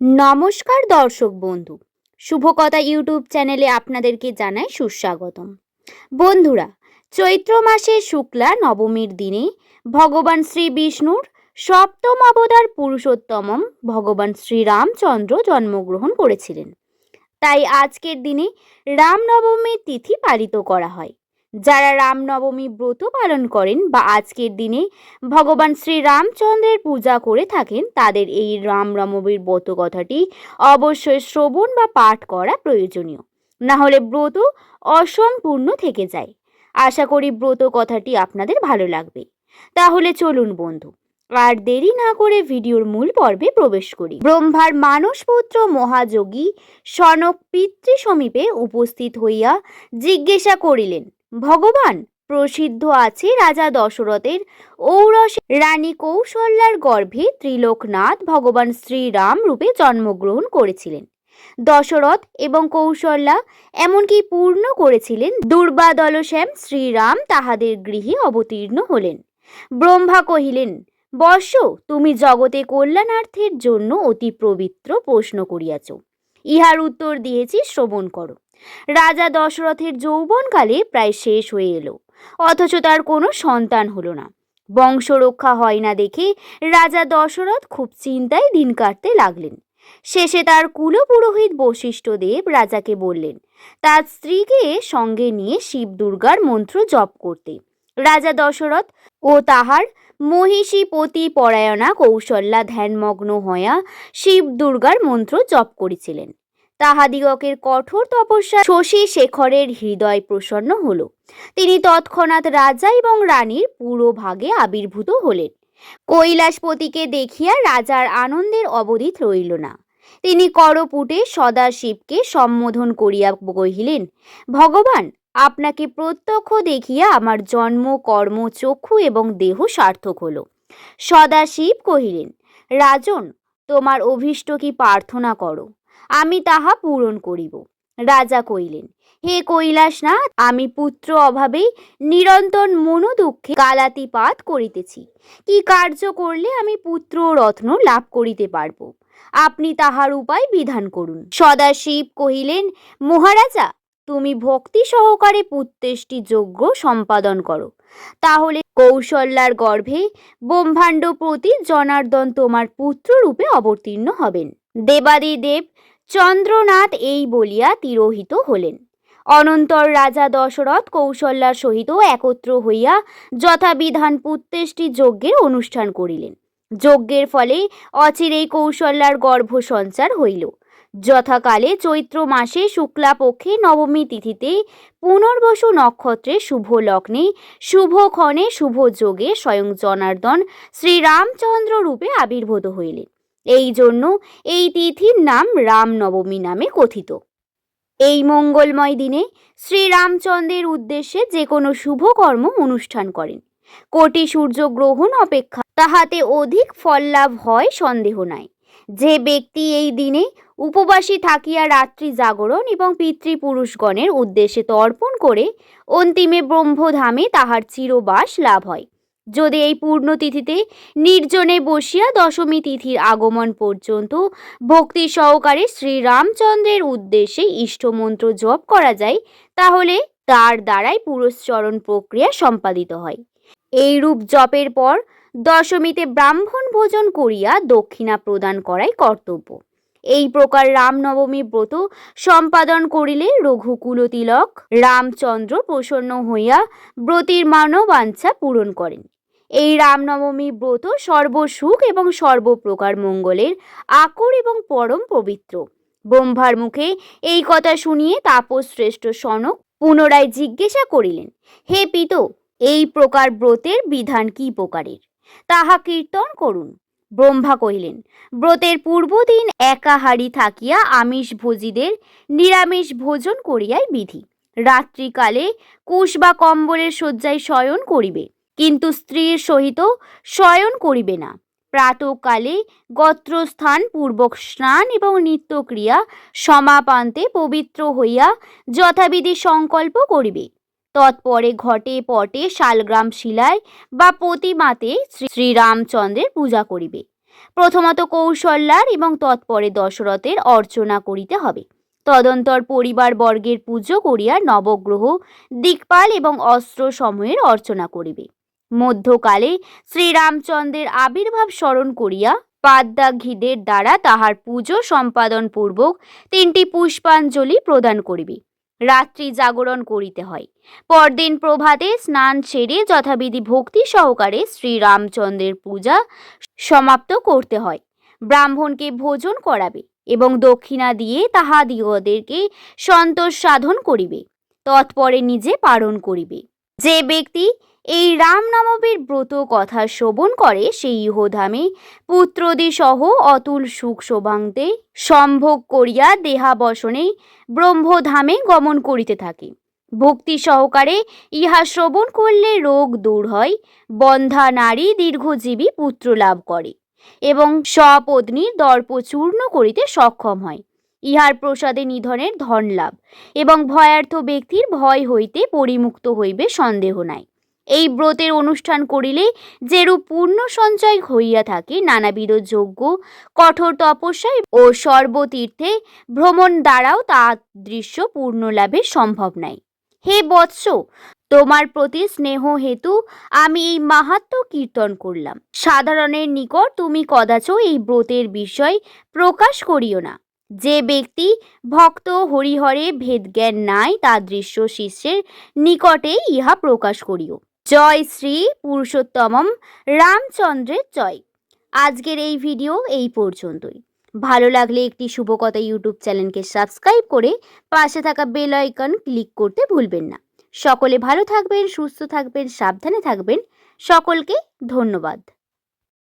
নমস্কার দর্শক বন্ধু, শুভকথা ইউটিউব চ্যানেলে আপনাদেরকে জানাই সুস্বাগতম। বন্ধুরা, চৈত্র মাসের শুক্লা নবমীর দিনে ভগবান শ্রী বিষ্ণুর সপ্তম অবতার পুরুষোত্তমম ভগবান শ্রীরামচন্দ্র জন্মগ্রহণ করেছিলেন। তাই আজকের দিনে রামনবমীর তিথি পালিত করা হয়। যারা রামনবমী ব্রত পালন করেন বা আজকের দিনে ভগবান শ্রীরামচন্দ্রের পূজা করে থাকেন, তাদের এই রামনবমীর ব্রত কথাটি অবশ্যই শ্রবণ বা পাঠ করা প্রয়োজনীয়, না হলে ব্রত অসম্পূর্ণ থেকে যায়। আশা করি ব্রত কথাটি আপনাদের ভালো লাগবে। তাহলে চলুন বন্ধু, আর দেরি না করে ভিডিওর মূল পর্বে প্রবেশ করি। ব্রহ্মার মানসপুত্র মহাযোগী সনক পিতৃ সমীপে উপস্থিত হইয়া জিজ্ঞাসা করিলেন, ভগবান, প্রসিদ্ধ আছে রাজা দশরথের ঔরসে রানী কৌশল্যার গর্ভে ত্রিলোকনাথ ভগবান শ্রীরাম রূপে জন্মগ্রহণ করেছিলেন। দশরথ এবং কৌশল্যা এমনকি পূর্ণ করেছিলেন দুর্বাদলশ্যাম শ্রীরাম তাহাদের গৃহে অবতীর্ণ হলেন। ব্রহ্মা কহিলেন, বর্ষ, তুমি জগতে কল্যাণার্থের জন্য অতি পবিত্র প্রশ্ন করিয়াছ। ইহার উত্তর দিয়েছি, শ্রবণ করো। রাজা দশরথের যৌবনকালে প্রায় শেষ হয়ে এলো, অথচ তার কোনো সন্তান হলো না। বংশ রক্ষা হয় না দেখে রাজা দশরথ খুব চিন্তায় দিন কাটতে লাগলেন। শেষে তার কুলপুরোহিত বশিষ্ঠদেব রাজাকে বললেন তার স্ত্রীকে সঙ্গে নিয়ে শিব দুর্গার মন্ত্র জপ করতে। রাজা দশরথ ও তাহার মহিষী পতি পরায়ণা কৌশল্যা ধ্যানমগ্ন হইয়া শিব দুর্গার মন্ত্র জপ করেছিলেন। তাহাদিগকের কঠোর তপস্যা শশী শেখরের হৃদয় প্রসন্ন হল। তিনি তৎক্ষণাৎ রাজা এবং রানীর পুরো ভাগে আবির্ভূত হলেন। কৈলাসপতিকে দেখিয়া রাজার আনন্দের অবধি রইল না। তিনি করপুটে সদাশিবকে সম্বোধন করিয়া কহিলেন, ভগবান, আপনাকে প্রত্যক্ষ দেখিয়া আমার জন্ম, কর্ম, চক্ষু এবং দেহ সার্থক হল। সদাশিব কহিলেন, রাজন, তোমার অভীষ্ট কি প্রার্থনা করো, আমি তাহা পূরণ করিব। রাজা কহিলেন, হে কৈলাসনাথ, আমি পুত্র অভাবে নিরন্তর মনোদুঃখে কালাতিপাত করিতেছি। কি কার্য করলে আমি পুত্র রত্ন লাভ করিতে পারব? আপনি তাহার উপায় বিধান করুন। সদাশিব কহিলেন, মহারাজা, তুমি ভক্তি সহকারে পুত্রেষ্টি যজ্ঞ সম্পাদন করো, তাহলে কৌশল্যার গর্ভে ব্রহ্মাণ্ড প্রতি জনার্দন তোমার পুত্র রূপে অবতীর্ণ হবেন। দেবাদিদেব চন্দ্রনাথ এই বলিয়া তিরোহিত হলেন। অনন্তর রাজা দশরথ কৌশল্যার সহিত একত্র হইয়া যথাবিধান পুত্রেষ্টি যজ্ঞের অনুষ্ঠান করিলেন। যজ্ঞের ফলে অচিরেই কৌশল্যার গর্ভ সঞ্চার হইল। যথাকালে চৈত্র মাসে শুক্লাপক্ষে নবমী তিথিতে পুনর্বসু নক্ষত্রে শুভ লগ্নে শুভক্ষণে শুভ যোগে স্বয়ং জনার্দন শ্রীরামচন্দ্র রূপে আবির্ভূত হইলেন। এই জন্য এই তিথির নাম রামনবমী নামে কথিত। এই মঙ্গলময় দিনে শ্রীরামচন্দ্রের উদ্দেশ্যে যে কোনো শুভ কর্ম অনুষ্ঠান করেন, কোটি সূর্যগ্রহণ অপেক্ষা তাহাতে অধিক ফল লাভ হয় সন্দেহ নাই। যে ব্যক্তি এই দিনে উপবাসী থাকিয়া রাত্রি জাগরণ এবং পিতৃপুরুষগণের উদ্দেশ্যে তর্পণ করে, অন্তিমে ব্রহ্মধামে তাহার চিরবাস লাভ হয়। যদি এই পূর্ণতিথিতে নির্জনে বসিয়া দশমী তিথির আগমন পর্যন্ত ভক্তি সহকারে শ্রীরামচন্দ্রের উদ্দেশ্যে ইষ্টমন্ত্র জপ করা যায়, তাহলে তার দ্বারাই পুরস্চরণ প্রক্রিয়া সম্পাদিত হয়। এই রূপ জপের পর দশমীতে ব্রাহ্মণ ভোজন করিয়া দক্ষিণা প্রদান করাই কর্তব্য। এই প্রকার রামনবমী ব্রত সম্পাদন করিলে রঘুকুল তিলক রামচন্দ্র প্রসন্ন হইয়া ব্রতীর মানবাঞ্ছা পূরণ করেন। এই রামনবমী ব্রত সর্বসুখ এবং সর্বপ্রকার মঙ্গলের আকর এবং পরম পবিত্র। ব্রহ্মার মুখে এই কথা শুনিয়ে তাপস শ্রেষ্ঠ সনক পুনরায় জিজ্ঞাসা করিলেন, হে পিত, এই প্রকার ব্রতের বিধান কি প্রকারের, তাহা কীর্তন করুন। ব্রহ্মা কহিলেন, ব্রতের পূর্বদিন একাহারি থাকিয়া আমিষ ভোজীদের নিরামিষ ভোজন করিয়াই বিধি। রাত্রিকালে কুশ বা কম্বলের শয্যায় শয়ন করিবে, কিন্তু স্ত্রীর সহিত শয়ন করিবে না। প্রাতঃকালে গোত্রস্থান পূর্বক স্নান এবং নিত্যক্রিয়া সমাপান্তে পবিত্র হইয়া যথাবিধি সংকল্প করিবে। তৎপরে ঘটে পটে শালগ্রাম শিলায় বা প্রতিমাতে শ্রীরামচন্দ্রের পূজা করিবে। প্রথমত কৌশল্যার এবং তৎপরে দশরথের অর্চনা করিতে হবে। তদন্তর পরিবারবর্গের পুজো করিয়া নবগ্রহ, দিকপাল এবং অস্ত্র সমূহের অর্চনা করিবে। মধ্যকালে শ্রীরামচন্দ্রের আবির্ভাব স্মরণ করিয়া পাদ্যাঘিদের দ্বারা তাহার পুজো সম্পাদন পূর্বক 3টি পুষ্পাঞ্জলি প্রদান করিবে। রাত্রি জাগরণ করিতে হয়। পরদিন প্রভাতে স্নান সেরে যথাবিধি ভক্তি সহকারে শ্রীরামচন্দ্রের পূজা সমাপ্ত করতে হয়। ব্রাহ্মণকে ভোজন করাবে এবং দক্ষিণা দিয়ে তাহাদিগদেরকে সন্তোষ সাধন করিবে। তৎপরে নিজে পালন করিবে। যে ব্যক্তি এই রামনবমীর ব্রত কথা শ্রবণ করে সেই ইহধামে পুত্রদি সহ অতুল সুখ শোভান্তে সম্ভোগ করিয়া দেহাবসনে ব্রহ্মধামে গমন করিতে থাকে। ভক্তি সহকারে ইহা শ্রবণ করলে রোগ দূর হয়, বন্ধা নারী দীর্ঘজীবী পুত্র লাভ করে এবং স্বপত্নীর দর্প চূর্ণ করিতে সক্ষম হয়। ইহার প্রসাদে নিধনের ধন লাভ এবং ভয়ার্থ ব্যক্তির ভয় হইতে পরিমুক্ত হইবে সন্দেহ নাই। এই ব্রতের অনুষ্ঠান করিলে যেরূপ পূর্ণ সঞ্চয় হইয়া থাকে, নানাবিধ যজ্ঞ, কঠোর তপস্যা ও সর্বতীর্থে ভ্রমণ দ্বারাও তাদৃশ্য পূর্ণ লাভের সম্ভব নাই। হে বৎস, তোমার প্রতি স্নেহ হেতু আমি এই মাহাত্ম্য কীর্তন করলাম। সাধারণের নিকট তুমি কদাচ এই ব্রতের বিষয় প্রকাশ করিও না। যে ব্যক্তি ভক্ত হরিহরে ভেদজ্ঞান নাই, তাদৃশ্য শিষ্যের নিকটেই ইহা প্রকাশ করিও। জয় শ্রী পুরুষোত্তমম রামচন্দ্রের জয়। আজকের এই ভিডিও এই পর্যন্তই। ভালো লাগলে একটি শুভকথা ইউটিউব চ্যানেলকে সাবস্ক্রাইব করে পাশে থাকা বেল আইকন ক্লিক করতে ভুলবেন না। সকলে ভালো থাকবেন, সুস্থ থাকবেন, সাবধানে থাকবেন। সকলকে ধন্যবাদ।